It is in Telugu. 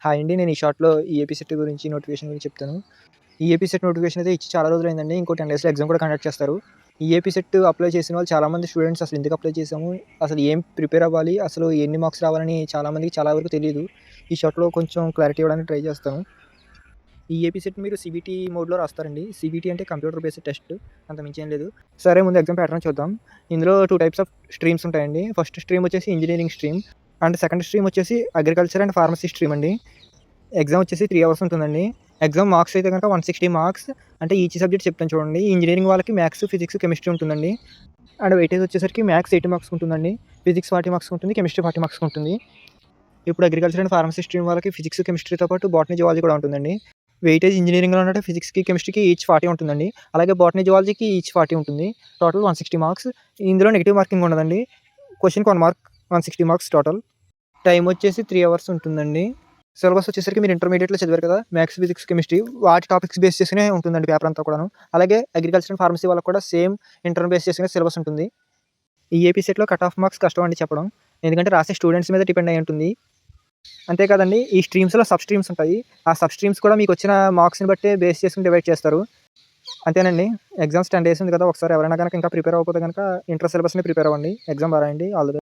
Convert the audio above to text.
హాయ్ అండి. నేను ఈ షార్ట్‌లో ఈఏపీ సెట్ గురించి నోటిఫికేషన్ గురించి చెప్తాను. ఈఏపీ సెట్ నోటిఫికేషన్ అయితే ఇచ్చి చాలా రోజులైందండి. ఇంకో 10 డేస్‌లో ఎగ్జామ్ కూడా కండక్ట్ చేస్తారు. ఈఏపీ సెట్ అప్లై చేసిన వాళ్ళు చాలామంది స్టూడెంట్స్ అసలు ఎందుకు అప్లై చేసాము? అసలు ఏం ప్రిపేర్ అవ్వాలి? అసలు ఎన్ని మార్క్స్ రావాలని చాలామందికి చాలా వరకు తెలీదు. ఈ షార్ట్‌లో కొంచెం క్లారిటీ ఇవ్వడానికి ట్రై చేస్తాను. ఈఏపీ సెట్ మీరు సీబీటీ మోడ్‌లో రాస్తారండి. సీబీటీ అంటే కంప్యూటర్ బేస్డ్ టెస్ట్. అంత మించి ఏం లేదు. సరే ముందు ఎగ్జామ్ ప్యాటర్న్ చూద్దాం. ఇందులో 2 టైప్స్ ఆఫ్ స్ట్రీమ్స్ ఉంటాయండి. ఫస్ట్ స్ట్రీమ్ వచ్చేసి engineering stream and second stream వచ్చేసి అగ్రికల్చర్ అండ్ ఫార్మసీ స్ట్రీమ్ అండి. ఎగ్జామ్ వచ్చేసి 3 అవర్స్ ఉంటుందండి. ఎగ్జామ్ మార్క్స్ అయితే గనక 160 మార్క్స్. అంటే ఈచ్ సబ్జెక్ట్ చెప్తాను చూడండి. ఇంజినీరింగ్ వాళ్ళకి మ్యాథ్స్, ఫిజిక్స్, కెమిస్ట్రీ ఉంటుందండి. అండ్ వెయిటేజ్ వచ్చేసరికి మ్యాథ్స్ 80 మార్క్స్ ఉంటుందండి. ఫిజిక్స్ 40 మార్క్స్ ఉంటుంది. కెమిస్ట్రీ 40 మార్క్స్ ఉంటుంది. ఇప్పుడు అగ్రికల్చర్ అండ్ ఫార్మసీ స్ట్రీమ్ వాళ్ళకి ఫిజిక్స్, కెమిస్ట్రీతో పాటు బాటనీ, జువాలజీ కూడా ఉంటుందండి. వెయిటేజ్ ఇంజినీరింగ్‌లో ఉన్నట్టు ఫిజిక్స్‌కి, కెమిస్ట్రీకి ఈచ్ 40 ఉంటుందండి. అలాగే బాటనీ, జువాలజీకి ఈచ్ 40 ఉంటుంది. Total 160 marks. ఇందులో నెగెటివ్ మార్కింగ్ ఉండదండి. క్వెషన్‌కి 1 మార్క్, 160 మార్క్స్ టోటల్. టైమ్ వచ్చేసి 3 అవర్స్ ఉంటుందండి. సిలబస్ వచ్చేసరికి మీరు ఇంటర్మీడియేట్‌లో చదివారు కదా! మ్యాథ్స్, ఫిజిక్స్, కెమిస్ట్రీ వాటి టాపిక్స్ బేస్ చేసుకునే ఉంటుందండి పేపర్ అంతా కూడాను. అలాగే అగ్రికల్చర్ అండ్ ఫార్మసీ వాళ్ళకి కూడా సేమ్ ఇంటర్ బేస్ చేసుకునే సిలబస్ ఉంటుంది. ఈ ఏపీ సెట్‌లో కట్ ఆఫ్ మార్క్స్ కష్టం అండి చెప్పడం. ఎందుకంటే రాసే స్టూడెంట్స్ మీద డిపెండ్ అయ్యి ఉంటుంది. అంతే కాదండి ఈ స్ట్రీమ్స్‌లో సబ్ స్ట్రీమ్స్ ఉంటాయి. ఆ సబ్ స్ట్రీమ్స్ కూడా మీకొచ్చిన మార్క్స్‌ని బట్టే బేస్ చేసుకొని డివైడ్ చేస్తారు. అంతేనండి. ఎగ్జామ్స్ 10 డేస్ ఉంది కదా! ఒకసారి ఎవరైనా గనక ఇంకా ప్రిపేర్ అవ్వకపోతే గనక ఇంటర్ సిలబస్‌ని ప్రిపేర్ అవ్వండి. ఎగ్జామ్ బా రాయండి. All the best.